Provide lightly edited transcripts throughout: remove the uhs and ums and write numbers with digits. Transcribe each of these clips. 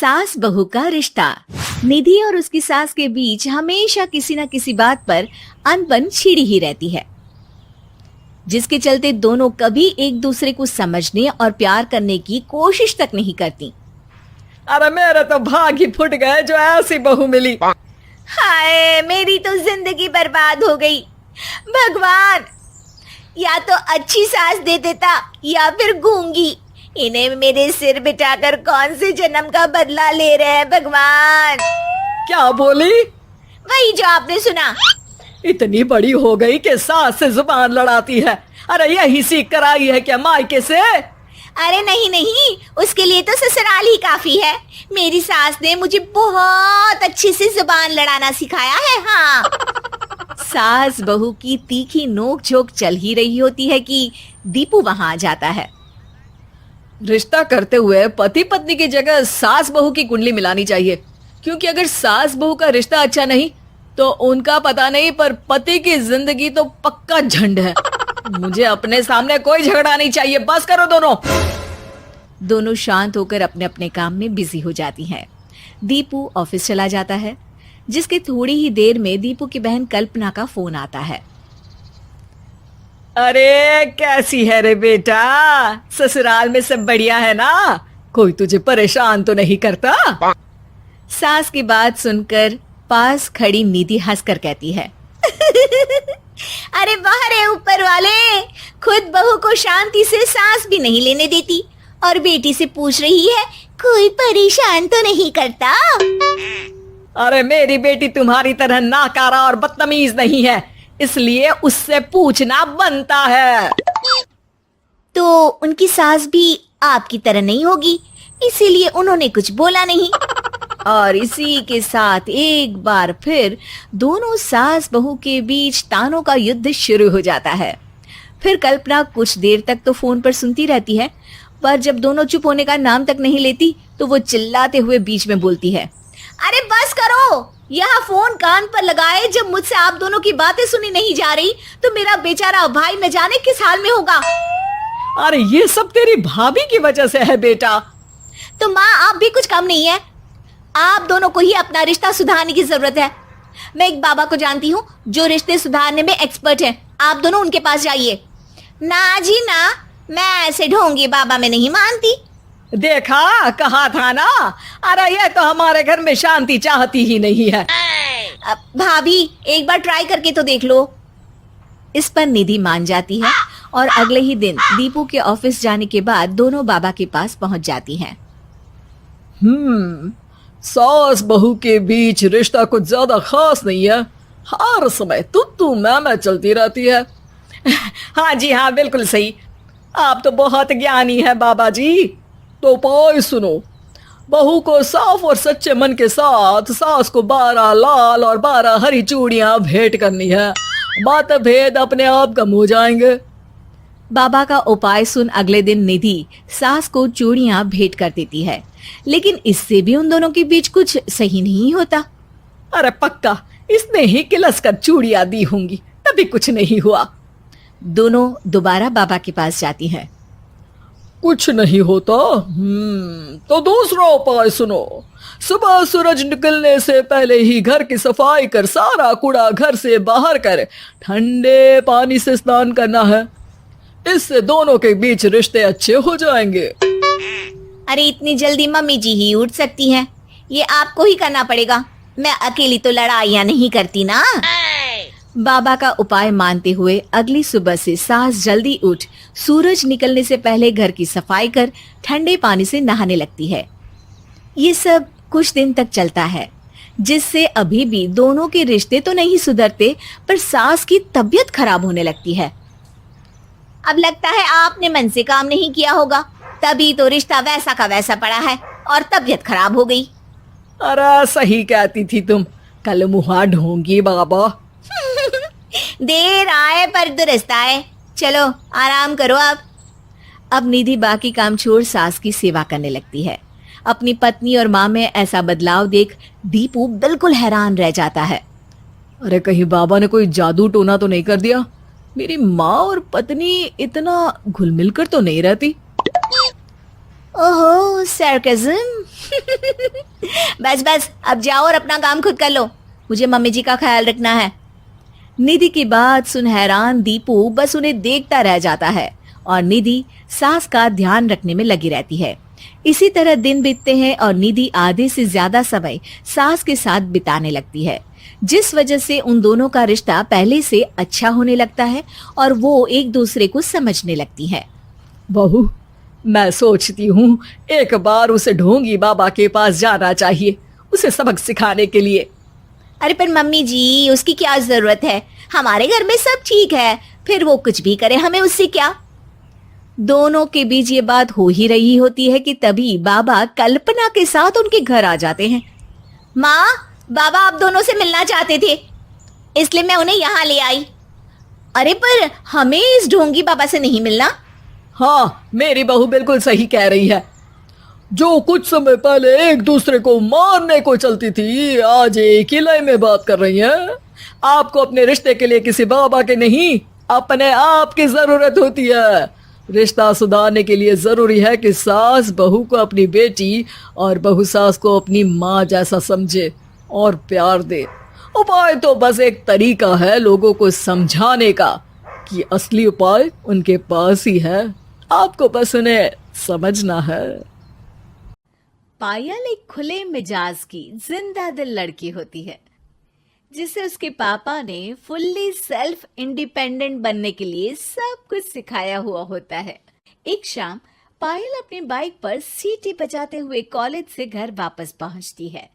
सास बहू का रिश्ता। निधि और उसकी सास के बीच हमेशा किसी न किसी बात पर अनबन छिड़ी ही रहती है, जिसके चलते दोनों कभी एक दूसरे को समझने और प्यार करने की कोशिश तक नहीं करती। अरे मेरे तो भाग ही फुट गए जो ऐसी बहू मिली। हाय, मेरी तो जिंदगी बर्बाद हो गई। भगवान, या तो अच्छी सास दे देता या फिर गूंगी। इन्हें मेरे सिर बिठाकर कौन से जन्म का बदला ले रहे हैं भगवान। क्या बोली? वही जो आपने सुना। इतनी बड़ी हो गई कि सास से जुबान लड़ाती है। अरे यही सीख कर आई है क्या मायके से? अरे नहीं नहीं, उसके लिए तो ससुराल ही काफी है। मेरी सास ने मुझे बहुत अच्छे से जुबान लड़ाना सिखाया है। हाँ। सास बहू की तीखी नोक झोंक चल ही रही होती है कि दीपू वहां आ जाता है। रिश्ता करते हुए पति पत्नी की जगह सास बहू की कुंडली मिलानी चाहिए, क्योंकि अगर सास बहू का रिश्ता अच्छा नहीं तो उनका पता नहीं, पर पति की जिंदगी तो पक्का झंड है। मुझे अपने सामने कोई झगड़ा नहीं चाहिए। बस करो दोनों। दोनों शांत होकर अपने अपने काम में बिजी हो जाती हैं। दीपू ऑफिस चला जाता है, जिसके थोड़ी ही देर में दीपू की बहन कल्पना का फोन आता है। अरे कैसी है रे बेटा? ससुराल में सब बढ़िया है ना? कोई तुझे परेशान तो नहीं करता? सास की बात सुनकर पास खड़ी निधि हंसकर कहती है, अरे वाह रे ऊपर वाले, खुद बहू को शांति से सांस भी नहीं लेने देती और बेटी से पूछ रही है कोई परेशान तो नहीं करता। अरे मेरी बेटी तुम्हारी तरह नाकारा और बदतमीज नहीं है, इसलिए उससे पूछना बनता है। तो उनकी सास भी आपकी तरह नहीं होगी, इसीलिए उन्होंने कुछ बोला नहीं। और इसी के साथ एक बार फिर दोनों सास बहू के बीच तानों का युद्ध शुरू हो जाता है। फिर कल्पना कुछ देर तक तो फोन पर सुनती रहती है, पर जब दोनों चुप होने का नाम तक नहीं लेती तो वो चिल्लाते हुए बीच में बोलती है, अरे बस करो, यहाँ फोन कान पर लगाए जब मुझसे आप दोनों की बातें सुनी नहीं जा रही तो मेरा बेचारा भाई न जाने किस हाल में होगा। अरे ये सब तेरी भाभी की वजह से है बेटा। तो माँ, आप भी कुछ कम नहीं है। आप दोनों को ही अपना रिश्ता सुधारने की जरूरत है। मैं एक बाबा को जानती हूँ जो रिश्ते सुधारने में एक्सपर्ट हैं। आप दोनों उनके पास जाइए। ना जी ना, मैं ऐसे ढोंगी बाबा में नहीं मानती। देखा, कहा था ना। अरे ये तो हमारे घर में शांति चाहती ही नहीं है। भाभी, एक बार ट्राई करके तो देख लो। इस पर निधि मान जाती है और अगले ही दिन दीपू के ऑफिस जाने के बाद दोनों बाबा के पास पहुंच जाती हैं। सास बहू के बीच रिश्ता कुछ ज्यादा खास नहीं है। हर समय तू मैं चलती रहती है। हाँ जी हाँ, बिल्कुल सही। आप तो बहुत ज्ञानी है बाबा जी। तो पाई सुनो, बहू को साफ और सच्चे मन के साथ सास को 12 लाल और 12 हरी चूड़ियां भेंट करनी है। बात भेद अपने आप कम हो जाएंगे। बाबा का उपाय सुन अगले दिन निधि सास को चूड़ियां भेंट कर देती है, लेकिन इससे भी उन दोनों के बीच कुछ सही नहीं होता। अरे पक्का इसने ही किलस कर चूड़ियां दी होंगी, तभी कुछ नहीं हुआ। दोनों दोबारा बाबा के पास जाती हैं। कुछ नहीं होता। तो दूसरा उपाय सुनो। सुबह सूरज निकलने से पहले ही घर की सफाई कर सारा कूड़ा घर से बाहर कर ठंडे पानी से स्नान करना है। इससे दोनों के बीच रिश्ते अच्छे हो जाएंगे। अरे इतनी जल्दी मम्मी जी ही उठ सकती हैं? ये आपको ही करना पड़ेगा। मैं अकेली तो लड़ाइयाँ नहीं करती ना। बाबा का उपाय मानते हुए अगली सुबह से सास जल्दी उठ सूरज निकलने से पहले घर की सफाई कर ठंडे पानी से नहाने लगती है। ये सब कुछ दिन तक चलता है, जिससे अभी भी दोनों के रिश्ते तो नहीं सुधरते, पर सास की तबीयत खराब होने लगती है। अब लगता है आपने मन से काम नहीं किया होगा, तभी तो रिश्ता वैसा का वैसा पड़ा है और तबीयत खराब हो गई। अरे सही कहती थी तुम, कल मुहा ढोंगी बाबा। देर आए पर दुरुस्त आए। चलो आराम करो अब निधि बाकी काम छोड़ सास की सेवा करने लगती है। अपनी पत्नी और माँ में ऐसा बदलाव देख दीपू बिल्कुल हैरान रह जाता है। अरे कहीं बाबा ने कोई जादू टोना तो नहीं कर दिया? मेरी माँ और पत्नी इतना घुल मिल कर तो नहीं रहती। ओहो, सरकाज़म। बस बस, अब जाओ और अपना काम खुद कर लो, मुझे मम्मी जी का ख्याल रखना है। निधि की बात सुन हैरान दीपू बस उन्हें देखता रह जाता है और निधि सास का ध्यान रखने में लगी रहती है। इसी तरह दिन बीतते हैं और निधि आधे से ज्यादा समय सास के साथ बिताने लगती है, जिस वजह से उन दोनों का रिश्ता पहले से अच्छा होने लगता है और वो एक दूसरे को समझने लगती है। बहू, मैं सोचती हूँ एक बार उसे ढोंगी बाबा के पास जाना चाहिए, उसे सबक सिखाने के लिए। अरे पर मम्मी जी, उसकी क्या जरूरत है, हमारे घर में सब ठीक है, फिर वो कुछ भी करे, हमें उससे क्या। दोनों के बीच ये बात हो ही रही होती है कि तभी बाबा कल्पना के साथ उनके घर आ जाते हैं। माँ, बाबा आप दोनों से मिलना चाहते थे, इसलिए मैं उन्हें यहाँ ले आई। अरे पर हमें इस ढोंगी बाबा से नहीं मिलना। हाँ, मेरी बहू बिल्कुल सही कह रही है। जो कुछ समय पहले एक दूसरे को मारने को चलती थी, आज एक ही लय में बात कर रही है। आपको अपने रिश्ते के लिए किसी बाबा के नहीं, अपने आप की जरूरत होती है। रिश्ता सुधारने के लिए जरूरी है कि सास बहू को अपनी बेटी और बहू सास को अपनी माँ जैसा समझे और प्यार दे। उपाय तो बस एक तरीका है लोगों को समझाने का कि असली उपाय उनके पास ही है, आपको बस उन्हें समझना है। पायल एक खुले मिजाज की जिंदा दिल लड़की होती है, जिसे उसके पापा ने फुल्ली सेल्फ इंडिपेंडेंट बनने के लिए सब कुछ सिखाया हुआ होता है। एक शाम पायल अपनी बाइक पर सीटी बजाते हुए कॉलेज से घर वापस पहुंचती है,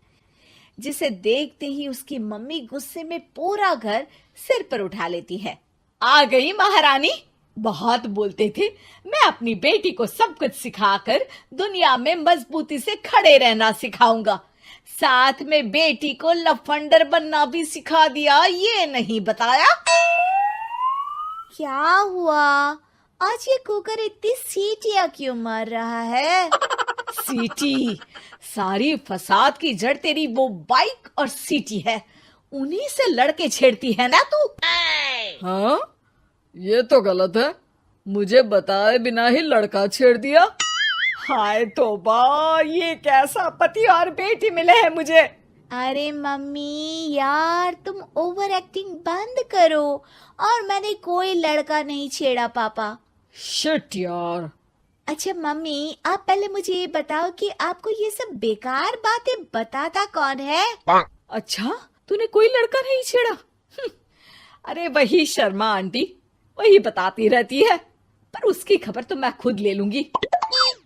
जिसे देखते ही उसकी मम्मी गुस्से में पूरा घर सिर पर उठा लेती है। आ गई महारानी, बहुत बोलते थे मैं अपनी बेटी को सब कुछ सिखाकर दुनिया में मजबूती से खड़े रहना सिखाऊंगा, साथ में बेटी को लफंडर बनना भी सिखा दिया, ये नहीं बताया। क्या हुआ आज ये कुकर इतनी सीटियां क्यों मार रहा है? सीटी, सारी फसाद की जड़ तेरी वो बाइक और सीटी है, उन्हीं से लड़के छेड़ती है ना तू। हाँ, ये तो गलत है, मुझे बताए बिना ही लड़का छेड़ दिया। हाय तौबा, ये कैसा पति और बेटी मिले हैं मुझे। अरे मम्मी यार, तुम ओवर एक्टिंग बंद करो, और मैंने कोई लड़का नहीं छेड़ा पापा। शिट यार। अच्छा मम्मी, आप पहले मुझे ये बताओ कि आपको ये सब बेकार बातें बताता कौन है? अच्छा, तूने कोई लड़का नहीं छेड़ा? अरे वही शर्मा आंटी, वही बताती रहती है, पर उसकी खबर तो मैं खुद ले लूंगी।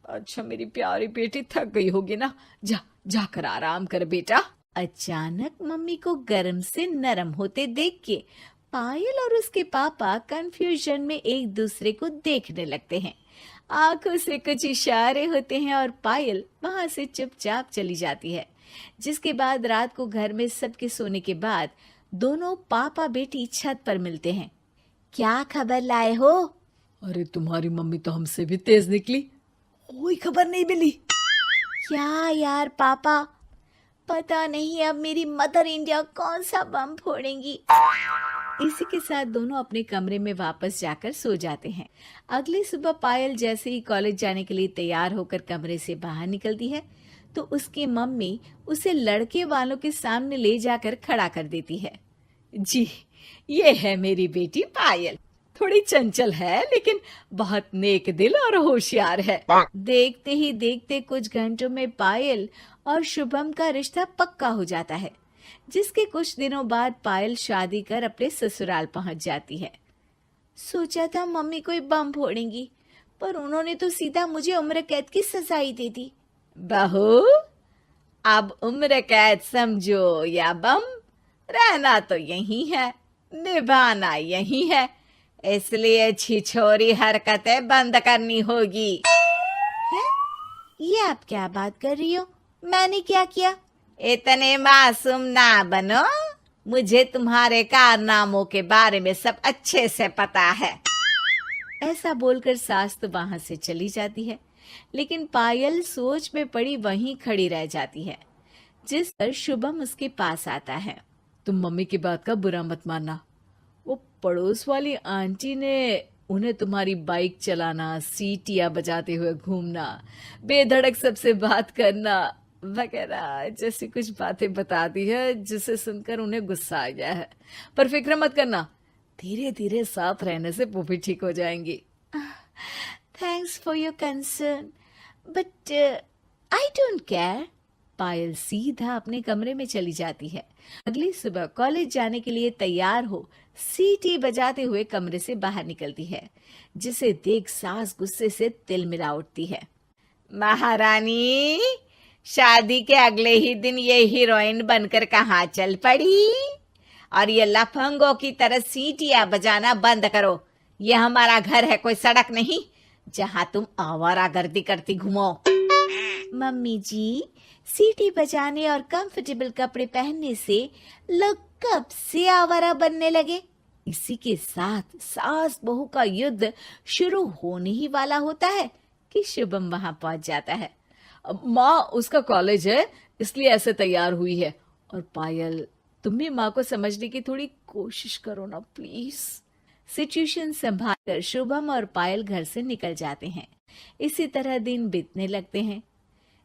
अच्छा मेरी प्यारी बेटी, थक गई होगी ना, जा जाकर आराम कर बेटा। अचानक मम्मी को गर्म से नरम होते देख के पायल और उसके पापा कंफ्यूजन में एक दूसरे को देखने लगते हैं। आंखों से कुछ इशारे होते हैं और पायल वहां से चुपचाप चली जाती है, जिसके बाद रात को घर में सबके सोने के बाद दोनों पापा बेटी छत पर मिलते हैं। क्या खबर लाए हो? अरे तुम्हारी मम्मी तो हमसे भी तेज निकली, कोई खबर नहीं मिली। क्या यार पापा, पता नहीं अब मेरी मदर इंडिया कौन सा बम फोड़ेंगी। इसी के साथ दोनों अपने कमरे में वापस जाकर सो जाते हैं। अगली सुबह पायल जैसे ही कॉलेज जाने के लिए तैयार होकर कमरे से बाहर निकलती है, तो उसकी मम्मी उसे लड़के वालों के सामने ले जाकर खड़ा कर देती है। जी, ये है मेरी बेटी पायल, थोड़ी चंचल है लेकिन बहुत नेक दिल और होशियार है। देखते ही देखते कुछ घंटों में पायल और शुभम का रिश्ता पक्का हो जाता है, जिसके कुछ दिनों बाद पायल शादी कर अपने ससुराल पहुंच जाती है। सोचा था मम्मी कोई बम फोड़ेंगी, पर उन्होंने तो सीधा मुझे उम्र कैद की सजा ही दे दी। बहू, अब उम्र कैद समझो या बम, रहना तो यही है, निभाना यही है, इसलिए छिछोरी हरकतें बंद करनी होगी। है? ये आप क्या बात कर रही हो? मैंने क्या किया? इतने मासूम ना बनो, मुझे तुम्हारे कारनामों के बारे में सब अच्छे से पता है। ऐसा बोलकर सास तो वहां से चली जाती है, लेकिन पायल सोच में पड़ी वहीं खड़ी रह जाती है, जिस पर शुभम उसके पास आता है। तुम मम्मी की बात का बुरा मत मानना, वो पड़ोस वाली आंटी ने उन्हें तुम्हारी बाइक चलाना, सीटियां बजाते हुए घूमना, बेधड़क सबसे बात करना वगैरह जैसी कुछ बातें बता दी है जिसे सुनकर उन्हें गुस्सा आ गया है। पर फिक्र मत करना, धीरे धीरे साथ रहने से वो भी ठीक हो जाएंगी। Thanks for your concern, but I don't care. Payal सीधा अपने कमरे में चली जाती है। अगली सुबह कॉलेज जाने के लिए तैयार हो सीटी बजाते हुए कमरे से बाहर निकलती है, जिसे देख सास गुस्से से तिलमिला उठती है। महारानी, शादी के अगले ही दिन ये हीरोइन बनकर कहाँ चल पड़ी? और ये लफंगों की तरह सीटियां बजाना बंद करो। ये हमारा घर है, कोई सड़क नहीं जहाँ तुम आवारागर्दी करती घूमो। मम्मी जी, सीटी बजाने और कंफर्टेबल कपड़े पहनने से लोग कब से आवारा बनने लगे? इसी के साथ सास बहू का युद्ध शुरू होने ही वाला होता है कि शुभम वहां पहुंच जाता है। माँ, उसका कॉलेज है इसलिए ऐसे तैयार हुई है। और पायल, तुम भी माँ को समझने की थोड़ी कोशिश करो ना प्लीज। सिचुएशन संभालकर शुभम और पायल घर से निकल जाते हैं। इसी तरह दिन बीतने लगते हैं,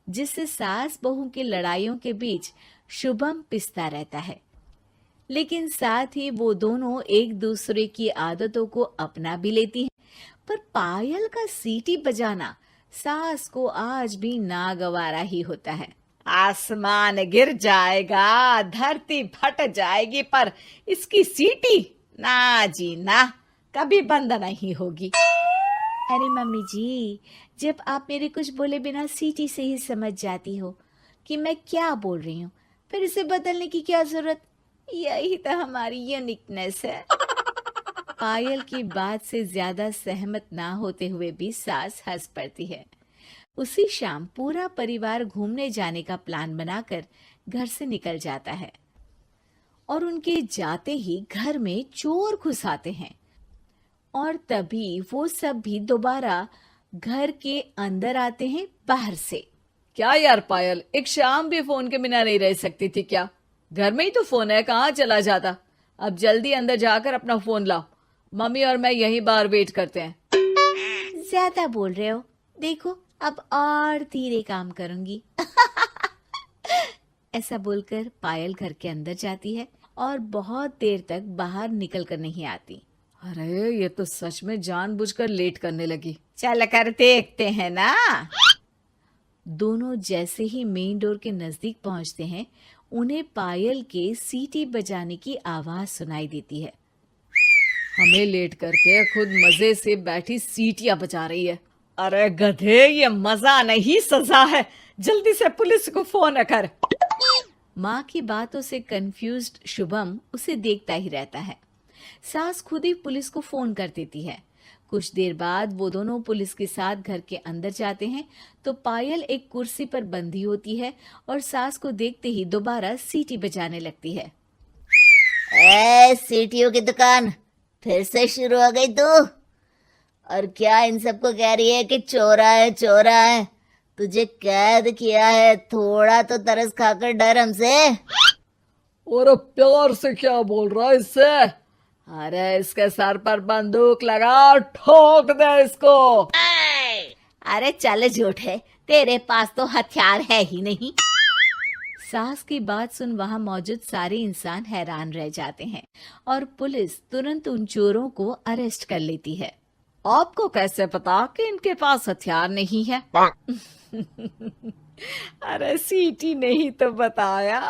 जिससे सास बहू की लड़ाइयों के बीच शुभम पिसता रहता है, लेकिन साथ ही वो दोनों एक दूसरे की आदतों को अपना भी लेती हैं। पर पायल का सीटी बजाना सास को आज भी नागवारा ही होता है। आसमान गिर जाएगा, धरती फट जाएगी, पर इसकी सीटी ना जी ना, कभी बंद नहीं होगी। अरे मम्मी जी, जब आप मेरे कुछ बोले बिना सीटी से ही समझ जाती हो कि मैं क्या बोल रही हूँ, फिर इसे बदलने की क्या जरूरत? यही तो हमारी यूनिकनेस है। पायल की बात से ज्यादा सहमत ना होते हुए भी सास हंस पड़ती है। उसी शाम पूरा परिवार घूमने जाने का प्लान बनाकर घर से निकल जाता है, और उनके जाते ही घर में चोर घुस आते हैं, और तभी वो सब भी दोबारा घर के अंदर आते हैं बाहर से। क्या यार पायल, एक शाम भी फोन के बिना नहीं रह सकती थी क्या? घर में ही तो फोन है, कहाँ चला जाता? अब जल्दी अंदर जाकर अपना फोन लाओ, मम्मी और मैं यहीं बाहर वेट करते हैं। ज्यादा बोल रहे हो, देखो अब और धीरे काम करूंगी। ऐसा बोलकर पायल घर के अंदर जाती है और बहुत देर तक बाहर निकल कर नहीं आती। अरे ये तो सच में जानबूझकर लेट करने लगी। चल कर देखते हैं ना। दोनों जैसे ही मेन डोर के नजदीक पहुंचते हैं, उन्हें पायल के सीटी बजाने की आवाज सुनाई देती है। हमें लेट करके खुद मजे से बैठी सीटियां बजा रही है। अरे गधे, ये मजा नहीं सजा है, जल्दी से पुलिस को फोन कर। माँ की बातों से कंफ्यूज्ड शुभम उसे देखता ही रहता है। सास खुद ही पुलिस को फोन कर देती है। कुछ देर बाद वो दोनों पुलिस के साथ घर के अंदर जाते हैं तो पायल एक कुर्सी पर बंधी होती है और सास को देखते ही दोबारा सीटी बजाने लगती है। सीटियों की दुकान फिर से शुरू हो गई तू? और क्या इन सबको कह रही है कि चोरा है चोरा है? तुझे कैद किया है, थोड़ा तो तरस खाकर डर हमसे। और प्यार से क्या बोल रहा है इससे? अरे इसके सर पर बंदूक लगा, ठोक दे इसको। अरे चल झूठे, तेरे पास तो हथियार है ही नहीं। सास की बात सुन वहां मौजूद सारे इंसान हैरान रह जाते हैं और पुलिस तुरंत उन चोरों को अरेस्ट कर लेती है। आपको कैसे पता कि इनके पास हथियार नहीं है? अरे सीटी नहीं तो बताया।